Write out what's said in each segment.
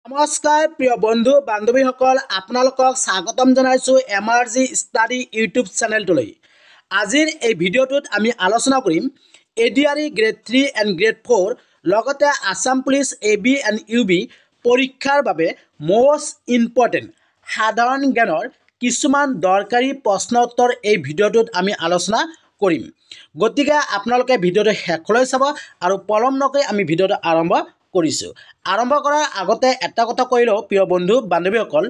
নমস্কাৰ প্ৰিয় বন্ধু বান্ধৱীসকল আপোনালোকক স্বাগতম জনাইছোঁ এমআৰজি ষ্টাডি ইউটিউব চেনেলটোলৈ। আজিৰ এই ভিডিঅ'টোত আমি আলোচনা কৰিম এডিআৰই গ্ৰেড 3 এণ্ড গ্ৰেড 4 লগতে Assam police AB and UB পৰীক্ষাৰ বাবে মোষ্ট ইম্পৰ্টেণ্ট সাধাৰণ জ্ঞানৰ কিছুমান দৰকাৰী প্ৰশ্ন উত্তৰ এই ভিডিঅ'টোত আমি আলোচনা কৰিম। গতিকে আপোনালোকে ভিডিঅ'টো শেষলৈ চাব আৰু পলম নকৰি আমি ভিডিঅ'টো আৰম্ভ কৰিছোঁ। আৰম্ভ কৰাৰ আগতে এটা কথা কৈ লওঁ প্ৰিয় বন্ধু বান্ধৱীসকল,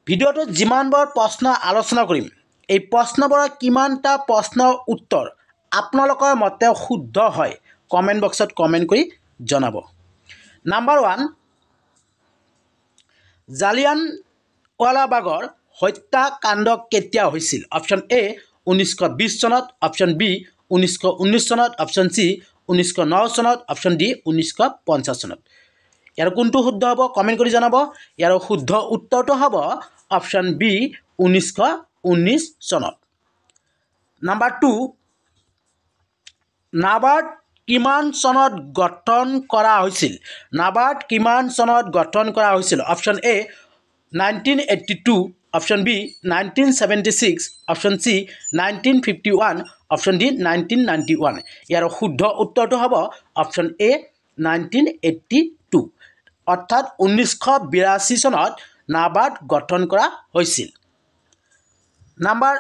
ভিডিঅ'টোত যিমানবোৰ প্ৰশ্ন আলোচনা কৰিম এই প্ৰশ্নবোৰৰ কিমানটা প্ৰশ্নৰ উত্তৰ আপোনালোকৰ মতে শুদ্ধ হয় কমেণ্ট বক্সত কমেণ্ট কৰি জনাব। নাম্বাৰ 1, জালিয়ানৱালাবাগৰ হত্যাকাণ্ড কেতিয়া হৈছিল? অপশ্যন A 1920 চনত, অপশ্যন B 1919 চনত, অপশ্যন C 1909 চনত, অপশ্যন D 1950 চনত। ইয়াৰ কোনটো শুদ্ধ হ'ব কমেণ্ট কৰি জনাব। ইয়াৰ শুদ্ধ উত্তৰটো হ'ব অপশ্যন B 1919 চনত। নাম্বাৰ 2, নাবাৰ্ড কিমান চনত গঠন কৰা হৈছিল? নাবাৰ্ড কিমান চনত গঠন কৰা হৈছিল? Option A 1982, option B 1976, option C 1951, option D 1991। ইয়াৰ শুদ্ধ উত্তৰটো হ'ব অপশ্যন A 1982, অৰ্থাৎ 1982 চনত নাবাৰ্ড গঠন কৰা হৈছিল। নাম্বাৰ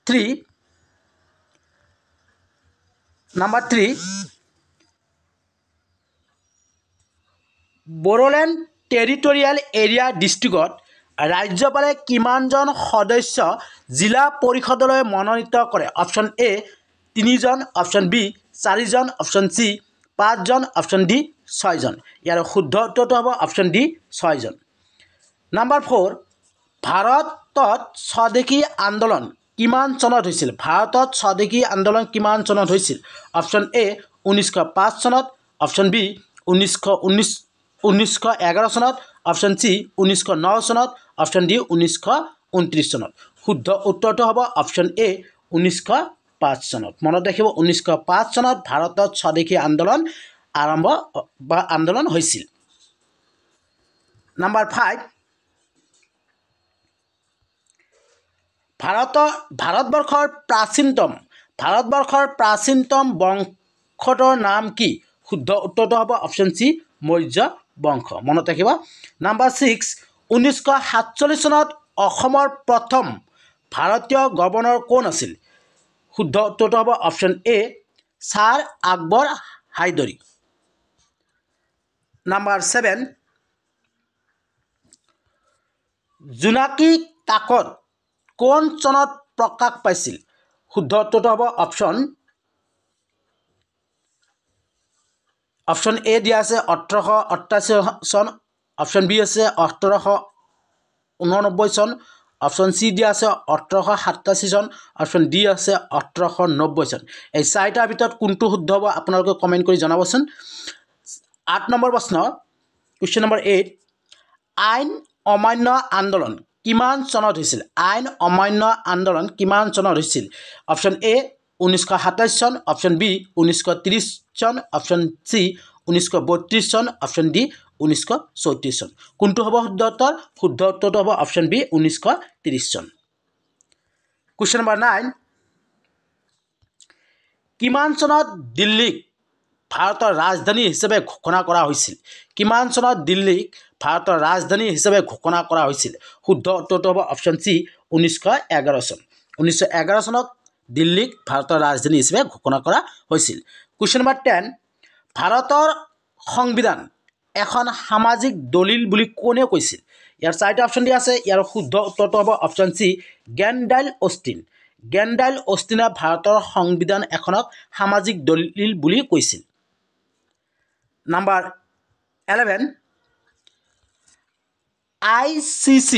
3, বড়োলেণ্ড টেৰিটৰিয়েল এৰিয়া ডিষ্ট্ৰিক্টত ৰাজ্যপালে কিমানজন সদস্য জিলা পৰিষদলৈ মনোনীত কৰে? অপশ্যন A 3জন, অপশ্যন B 4জন, অপশ্যন C 5জন, অপশ্যন D 6জন। ইয়াৰ শুদ্ধ উত্তৰটো হ'ব অপশ্যন D 6জন। নাম্বাৰ 4, ভাৰতত স্বদেশী আন্দোলন কিমান চনত হৈছিল? ভাৰতত স্বদেশী আন্দোলন কিমান চনত হৈছিল? অপশ্যন A 1905 চনত, অপশ্যন B 1911 চনত, অপশ্যন C 1909 চনত, অপশ্যন D 1929 চনত। শুদ্ধ উত্তৰটো হ'ব অপশ্যন A 1905 চনত। মনত ৰাখিব 1905 চনত ভাৰতত স্বদেশী আন্দোলন হৈছিল। নাম্বাৰ 5, ভাৰতবৰ্ষৰ প্ৰাচীনতম বংশটোৰ নাম কি? শুদ্ধ উত্তৰটো হ'ব অপশ্যন C মৌৰ্য বংশ। মনত ৰাখিব। নাম্বাৰ 6, 1947 চনত অসমৰ প্ৰথম ভাৰতীয় গভৰ্ণৰ কোন আছিল? শুদ্ধ উত্তৰটো হ'ব option A sir Akbar Hydari. Number 7, Jonaki কাকত কোন চনত প্ৰকাশ পাইছিল? শুদ্ধ উত্তৰটো হ'ব অপশ্যন A দিয়া আছে 1888 চন, অপশ্যন B আছে 1889 চন, অপশ্যন C দিয়া আছে 1887 চন, অপশ্যন D আছে 1890 চন। এই চাৰিটাৰ ভিতৰত কোনটো শুদ্ধ হ'ব আপোনালোকে কমেণ্ট কৰি জনাবচোন। 8 নম্বৰ প্ৰশ্ন, কুৱেশ্যন নম্বৰ 8, আইন অমান্য আন্দোলন কিমান চনত হৈছিল? আইন অমান্য আন্দোলন কিমান চনত হৈছিল? অপশ্যন A 1927 চন, অপশ্যন B 1930 চন, অপশ্যন C 1932 চন, অপশ্যন D 1934 চন। কোনটো হ'ব শুদ্ধ উত্তৰ? শুদ্ধ উত্তৰটো হ'ব অপশ্যন B 1930 চন। কুৱেশ্যন নম্বৰ 9, কিমান চনত দিল্লীক ভাৰতৰ ৰাজধানী হিচাপে ঘোষণা কৰা হৈছিল? কিমান চনত দিল্লীক ভাৰতৰ ৰাজধানী হিচাপে ঘোষণা কৰা হৈছিল? শুদ্ধ উত্তৰটো হ'ব অপশ্যন C 1911 চন। 1911 চনত দিল্লীক ভাৰতৰ ৰাজধানী হিচাপে ঘোষণা কৰা হৈছিল। কুৱেশ্যন নম্বৰ 10, ভাৰতৰ সংবিধান এখন সামাজিক দলিল বুলি কোনে কৈছিল? ইয়াৰ চাৰিটা অপশ্যন দিয়া আছে। ইয়াৰ শুদ্ধ উত্তৰটো হ'ব অপশ্যন C গেণ্ডাইল অষ্টিন। গেণ্ডাইল অষ্টিনে ভাৰতৰ সংবিধান এখনক সামাজিক দলিল বুলি কৈছিল। নাম্বাৰ 11, ICC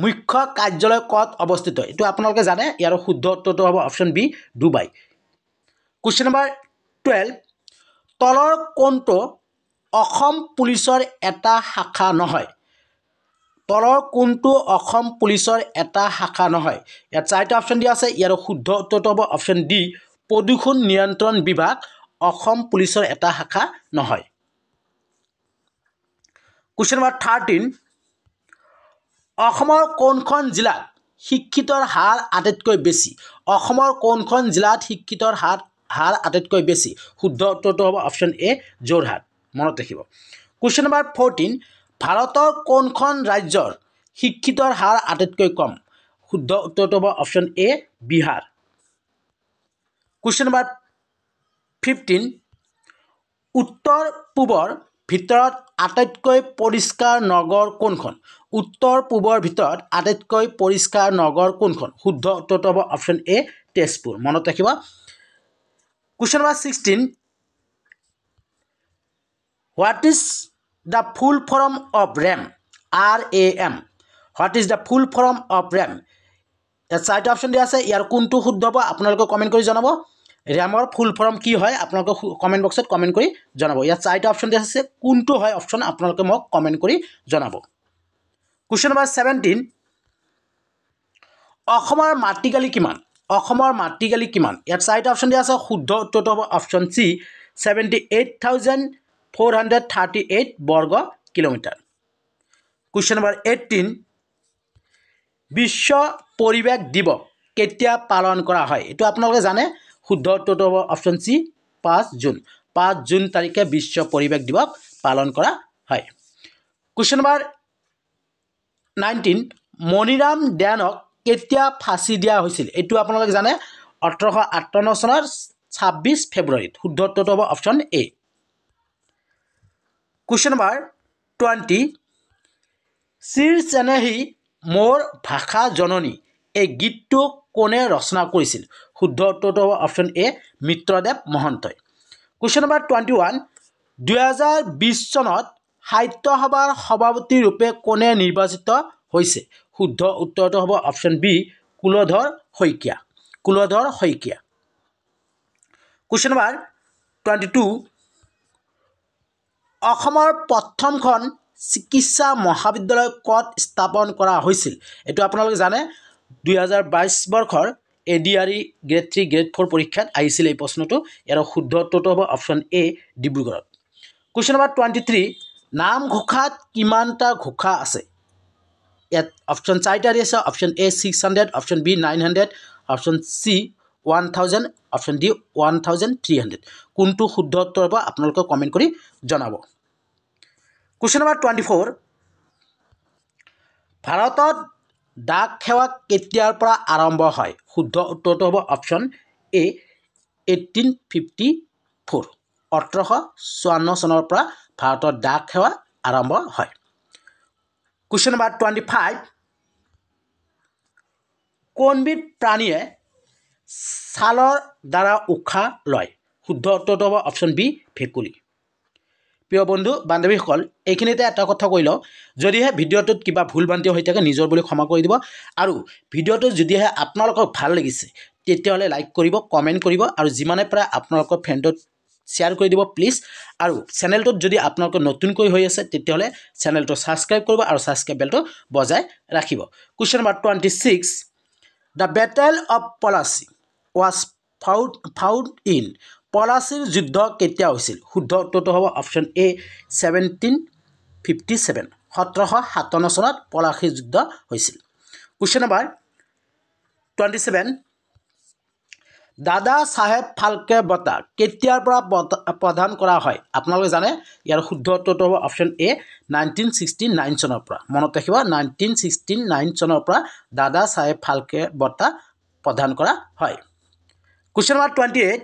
মুখ্য কাৰ্যালয় ক'ত অৱস্থিত? এইটো আপোনালোকে জানে। ইয়াৰ শুদ্ধ উত্তৰটো হ'ব option B Dubai. Question number 12, তলৰ কোনটো অসম পুলিচৰ এটা শাখা নহয়? তলৰ কোনটো অসম পুলিচৰ এটা শাখা নহয়? ইয়াত চাৰিটা অপশ্যন দিয়া আছে। ইয়াৰ শুদ্ধ উত্তৰটো হ'ব অপশ্যন D প্ৰদূষণ নিয়ন্ত্ৰণ বিভাগ অসম পুলিচৰ এটা শাখা নহয়। কুৱেশ্যন নম্বৰ 13 অসমৰ কোনখন জিলাত শিক্ষিতৰ হাৰ আটাইতকৈ বেছি অসমৰ কোনখন জিলাত শিক্ষিতৰ হাৰ আটাইতকৈ বেছি শুদ্ধ উত্তৰটো হ'ব অপশ্যন এ যোৰহাট মনত ৰাখিব কুৱেশ্যন নম্বৰ 14 ভাৰতৰ কোনখন ৰাজ্যৰ শিক্ষিতৰ হাৰ আটাইতকৈ কম শুদ্ধ উত্তৰটো হ'ব option A Bihar question number 15 উত্তৰ পূবৰ ভিতৰত আটাইতকৈ পৰিষ্কাৰ নগৰ কোনখন উত্তৰ পূবৰ ভিতৰত আটাইতকৈ পৰিষ্কাৰ নগৰ কোনখন শুদ্ধ উত্তৰটো হ'ব অপশ্যন এ তেজপুৰ মনত ৰাখিব question number 16 what is the full form of RAM RAM what is the full form of RAM ইয়াত চাৰিটা অপশ্যন দিয়া আছে ইয়াৰ কোনটো শুদ্ধ হ'ব আপোনালোকে কমেণ্ট কৰি জনাব ৰেমৰ ফুল ফৰ্ম কি হয় আপোনালোকে কমেণ্ট বক্সত কমেণ্ট কৰি জনাব ইয়াত চাৰিটা অপশ্যন দিয়া আছে কোনটো হয় অপশ্যন আপোনালোকে মোক কমেণ্ট কৰি জনাব কুৱেশ্যন নম্বৰ 17 অসমৰ মাটিকালি কিমান অসমৰ মাটিকালি কিমান ইয়াত চাৰিটা অপশ্যন দিয়া আছে শুদ্ধ উত্তৰটো হ'ব অপশ্যন চি 78,438 বৰ্গ কিলোমিটাৰ কুৱেশ্যন নম্বৰ 18 বিশ্ব পৰিৱেশ দিৱস কেতিয়া পালন কৰা হয় এইটো আপোনালোকে জানে শুদ্ধ উত্তৰটো হ'ব অপশ্যন চি 5 জুন তাৰিখে বিশ্ব পৰিৱেশ দিৱস পালন কৰা হয় কুৱেশ্যন নম্বৰ 19 মণিৰাম দেৱানক কেতিয়া ফাঁচি দিয়া হৈছিল এইটো আপোনালোকে জানে 1858 চনৰ 26 ফেব্ৰুৱাৰীত শুদ্ধ উত্তৰটো হ'ব অপশ্যন এ কুৱেশ্যন নম্বৰ 20 চিৰ চেনেহী মোৰ ভাষা জননী এই গীতটো কোনে ৰচনা কৰিছিল শুদ্ধ উত্তৰটো হ'ব অপশ্যন এ মিত্ৰদেৱ মহন্তই কুৱেশ্যন নম্বৰ 21 2020 চনত সাহিত্য সভাৰ সভাপতি ৰূপে কোনে নিৰ্বাচিত হৈছে শুদ্ধ উত্তৰটো হ'ব option B Kuladhar Saikia question number 22 অসমৰ প্ৰথমখন চিকিৎসা মহাবিদ্যালয় ক'ত স্থাপন কৰা হৈছিল এইটো আপোনালোকে জানে 2022 বৰ্ষৰ ADRE গ্ৰেড 3 গ্ৰেড 4 পৰীক্ষাত আহিছিল এই প্ৰশ্নটো ইয়াৰ শুদ্ধ উত্তৰটো হ'ব অপশ্যন এ ডিব্ৰুগড়ত কুৱেশ্যন নম্বৰ 23 নামঘোষাত কিমানটা ঘোষা আছে ইয়াত অপশ্যন চাৰিটা দি আছে option A 600 option B 900 option C 1000 option D 1300 কোনটো শুদ্ধ উত্তৰ হ'ব আপোনালোকে কমেণ্ট কৰি জনাব কুৱেশ্যন নম্বৰ 24 ভাৰতত ডাক সেৱা কেতিয়াৰ পৰা আৰম্ভ হয় শুদ্ধ উত্তৰটো হ'ব অপশ্যন এ 1854 1854 চনৰ পৰা ভাৰতৰ ডাক সেৱা আৰম্ভ হয় কুৱেশ্যন নম্বৰ 25 কোনবিধ প্ৰাণীয়ে ছালৰ দ্বাৰা উশাহ লয় শুদ্ধ উত্তৰটো হ'ব অপশ্যন বি ভেকুলী প্ৰিয় বন্ধু বান্ধৱীসকল এইখিনিতে এটা কথা কৈ লওঁ যদিহে ভিডিঅ'টোত কিবা ভুল ভ্ৰান্তি হৈ থাকে নিজৰ বুলি ক্ষমা কৰি দিব আৰু ভিডিঅ'টো যদিহে আপোনালোকক ভাল লাগিছে তেতিয়াহ'লে লাইক কৰিব কমেণ্ট কৰিব আৰু যিমানে পাৰে আপোনালোকৰ ফ্ৰেণ্ডত শ্বেয়াৰ কৰি দিব প্লিজ আৰু চেনেলটোত যদি আপোনালোকে নতুনকৈ হৈ আছে তেতিয়াহ'লে চেনেলটো ছাবস্ক্ৰাইব কৰিব আৰু ছাবস্ক্ৰাইব বেলটো বজাই ৰাখিব question number 26 the battle of Plassey was found in পলাচীৰ যুদ্ধ কেতিয়া হৈছিল শুদ্ধ উত্তৰটো হ'ব অপশ্যন এ 1757 1757 চনত পলাচীৰ যুদ্ধ হৈছিল কুৱেশ্যন নম্বৰ 27 দাদা চাহেব ফাল্কে বঁটা কেতিয়াৰ পৰা প্ৰদান কৰা হয় আপোনালোকে জানে ইয়াৰ শুদ্ধ উত্তৰটো হ'ব অপশ্যন এ 1969 চনৰ পৰা মনত ৰাখিব 1969 চনৰ পৰা দাদা চাহেব ফাল্কে বঁটা প্ৰদান কৰা হয় কুৱেশ্যন নম্বৰ 28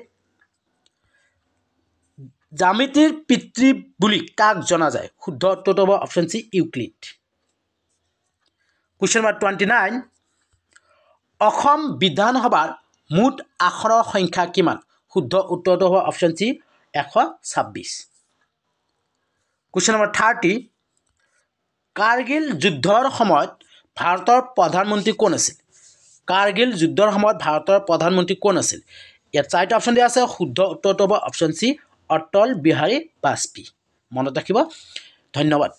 জ্যামিতিৰ পিতৃ বুলি কাক জনা যায় শুদ্ধ উত্তৰটো হ'ব option C Euclid question number 29 Assam বিধানসভাৰ মুঠ আসনৰ সংখ্যা কিমান শুদ্ধ উত্তৰটো হ'ব option C 126 question number 30 Kargil যুদ্ধৰ সময়ত ভাৰতৰ প্ৰধানমন্ত্ৰী কোন আছিল কাৰ্গিল যুদ্ধৰ সময়ত ভাৰতৰ প্ৰধানমন্ত্ৰী কোন আছিল ইয়াত চাৰিটা অপশ্যন দিয়া আছে শুদ্ধ উত্তৰটো হ'ব অপশ্যন চি অটল বিহাৰী বাজপেয়ী মনত ৰাখিব ধন্যবাদ